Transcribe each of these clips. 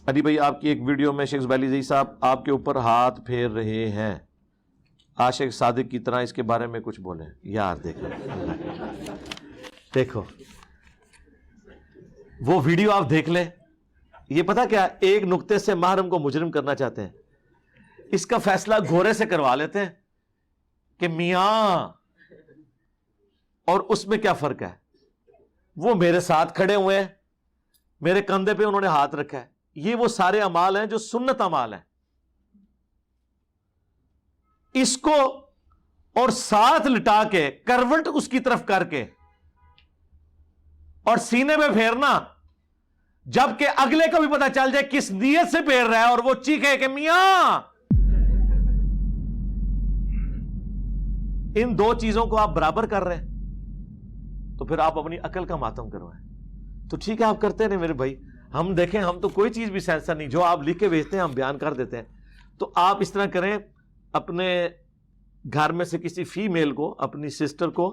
علی بھائی آپ کی ایک ویڈیو میں شیخ زبیلی زئی صاحب آپ کے اوپر ہاتھ پھیر رہے ہیں، عاشق صادق کی طرح، اس کے بارے میں کچھ بولیں یار۔ دیکھو وہ ویڈیو آپ دیکھ لیں، یہ پتا کیا ایک نقطے سے محرم کو مجرم کرنا چاہتے ہیں، اس کا فیصلہ گھوڑے سے کروا لیتے ہیں کہ میاں، اور اس میں کیا فرق ہے؟ وہ میرے ساتھ کھڑے ہوئے ہیں، میرے کندھے پہ انہوں نے ہاتھ رکھا ہے، یہ وہ سارے اعمال ہیں جو سنت اعمال ہیں، اس کو اور ساتھ لٹا کے کروٹ اس کی طرف کر کے اور سینے میں پھیرنا، جبکہ اگلے کو بھی پتا چل جائے کس نیت سے پھیر رہا ہے اور وہ چیخے کہ میاں۔ ان دو چیزوں کو آپ برابر کر رہے ہیں تو پھر آپ اپنی عقل کا ماتم کروائیں۔ تو ٹھیک ہے آپ کرتے نہیں میرے بھائی، ہم دیکھیں ہم تو کوئی چیز بھی سینسر نہیں، جو آپ لکھ کے بھیجتے ہیں ہم بیان کر دیتے ہیں۔ تو آپ اس طرح کریں، اپنے گھر میں سے کسی فیمیل کو، اپنی سسٹر کو،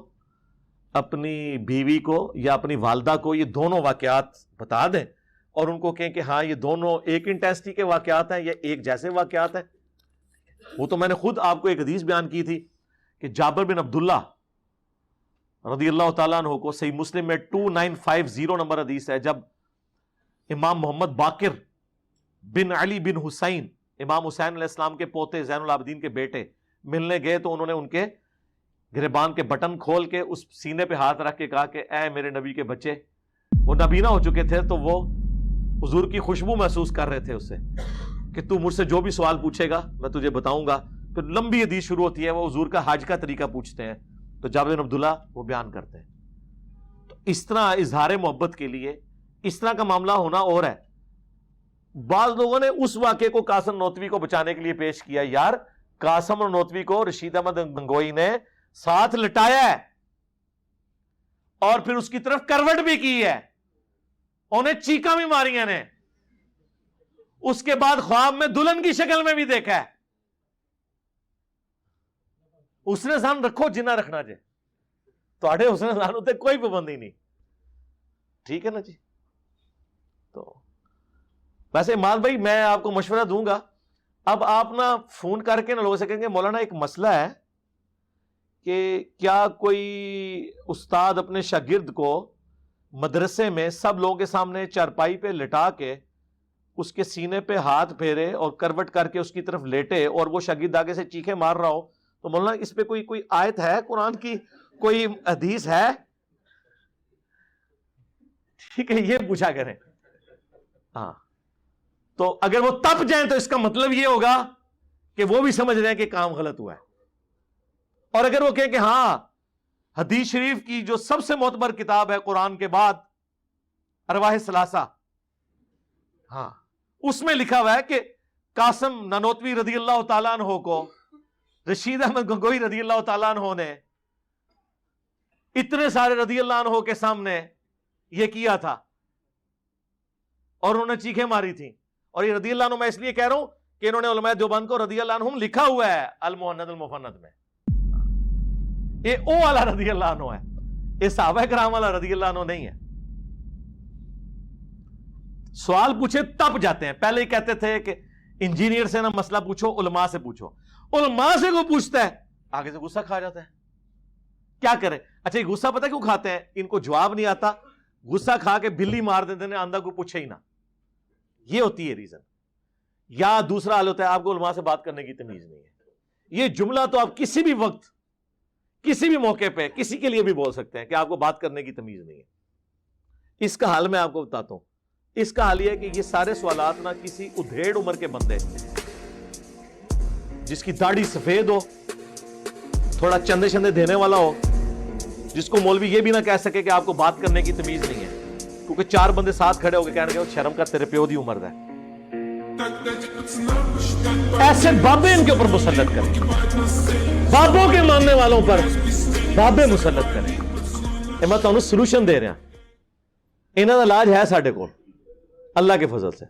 اپنی بیوی کو یا اپنی والدہ کو یہ دونوں واقعات بتا دیں اور ان کو کہیں کہ ہاں یہ دونوں ایک انٹینسٹی کے واقعات ہیں یا ایک جیسے واقعات ہیں۔ وہ تو میں نے خود آپ کو ایک حدیث بیان کی تھی کہ جابر بن عبداللہ رضی اللہ تعالیٰ عنہ کو، صحیح مسلم میں 2950 نمبر حدیث ہے، جب امام محمد باقر بن علی بن حسین، امام حسین علیہ السلام کے پوتے، زین العابدین کے بیٹے، ملنے گئے تو انہوں نے ان کے گریبان کے بٹن کھول کے اس سینے پہ ہاتھ رکھ کے کہا کہ اے میرے نبی کے بچے، وہ نبی نہ ہو چکے تھے تو وہ حضور کی خوشبو محسوس کر رہے تھے اس سے، کہ تو مجھ سے جو بھی سوال پوچھے گا میں تجھے بتاؤں گا۔ پھر لمبی حدیث شروع ہوتی ہے، وہ حضور کا حج کا طریقہ پوچھتے ہیں تو جابر بن عبداللہ وہ بیان کرتے ہیں۔ تو اس طرح اظہار محبت کے لیے اس طرح کا معاملہ ہونا اور ہے۔ بعض لوگوں نے اس واقعے کو قاسم نوتوی کو بچانے کے لیے پیش کیا، یار قاسم اور نوتوی کو رشید احمد گنگوئی نے ساتھ لٹایا ہے اور پھر اس کی طرف کروٹ بھی کی ہے، انہیں چیخاں بھی ماری ہیں نے، اس کے بعد خواب میں دلہن کی شکل میں بھی دیکھا ہے۔ اس نے سان رکھو جنہ رکھنا جائے تو اس نے سان ہوتے کوئی پابندی نہیں، ٹھیک ہے نا جی۔ تو ویسے مان بھائی میں آپ کو مشورہ دوں گا، اب آپ نا فون کر کے نہ لوگ سے کہیں گے مولانا ایک مسئلہ ہے کہ کیا کوئی استاد اپنے شاگرد کو مدرسے میں سب لوگوں کے سامنے چارپائی پہ لٹا کے اس کے سینے پہ ہاتھ پھیرے اور کروٹ کر کے اس کی طرف لیٹے اور وہ شاگرد آگے سے چیخے مار رہا ہو، تو مولانا اس پہ کوئی آیت ہے قرآن کی، کوئی حدیث ہے؟ ٹھیک ہے، یہ پوچھا کریں۔ ہاں تو اگر وہ تپ جائیں تو اس کا مطلب یہ ہوگا کہ وہ بھی سمجھ رہے ہیں کہ کام غلط ہوا ہے، اور اگر وہ کہیں کہ ہاں حدیث شریف کی جو سب سے معتبر کتاب ہے قرآن کے بعد، ارواح ثلاثہ، ہاں اس میں لکھا ہوا ہے کہ قاسم نانوتوی رضی اللہ تعالیٰ عنہ کو رشید احمد گنگوئی رضی اللہ تعالیٰ عنہ نے اتنے سارے رضی اللہ عنہ کے سامنے یہ کیا تھا اور انہوں نے چیخیں ماری تھی۔ اور یہ رضی اللہ عنہ میں اس لیے کہہ رہا ہوں کہ انہوں نے علماء دیوبند کو رضی اللہ عنہم لکھا ہوا ہے المہند المفند میں، یہ او والا رضی اللہ عنہ ہے، یہ صحابہ کرام والا رضی اللہ عنہ نہیں ہے۔ سوال پوچھے تب جاتے ہیں، پہلے ہی کہتے تھے کہ انجینئر سے نہ مسئلہ پوچھو، علماء سے پوچھو، علماء سے کوئی پوچھتا ہے آگے سے غصہ کھا جاتا ہے، کیا کرے؟ اچھا یہ غصہ پتہ کیوں کھاتے ہیں؟ ان کو جواب نہیں آتا، غصہ کھا کے بلی مار دیتے ہیں، آندھا کو پوچھے ہی نہ، یہ ہوتی ہے ریزن۔ یا دوسرا حال ہوتا ہے آپ کو علماء سے بات کرنے کی تمیز نہیں ہے۔ یہ جملہ تو آپ کسی بھی وقت کسی بھی موقع پہ کسی کے لیے بھی بول سکتے ہیں کہ آپ کو بات کرنے کی تمیز نہیں ہے۔ اس کا حل میں آپ کو بتاتا ہوں، اس کا حل یہ ہے کہ یہ سارے سوالات نہ کسی ادھیڑ عمر کے بندے جس کی داڑھی سفید ہو، تھوڑا چندے چندے دینے والا ہو، جس کو مولوی یہ بھی نہ کہہ سکے کہ آپ کو بات کرنے کی تمیز نہیں ہے، کیونکہ چار بندے ساتھ کھڑے ہو کے کہنے کہ شرم کر تیرے پیو دی عمر ہے، ایسے بابے ان کے اوپر مسلط کریں، بابوں کے ماننے والوں پر بابے مسلط کریں۔ میں تمہیں سولوشن دے رہا، انہاں دا علاج ہے ساڈے کول اللہ کے فضل سے۔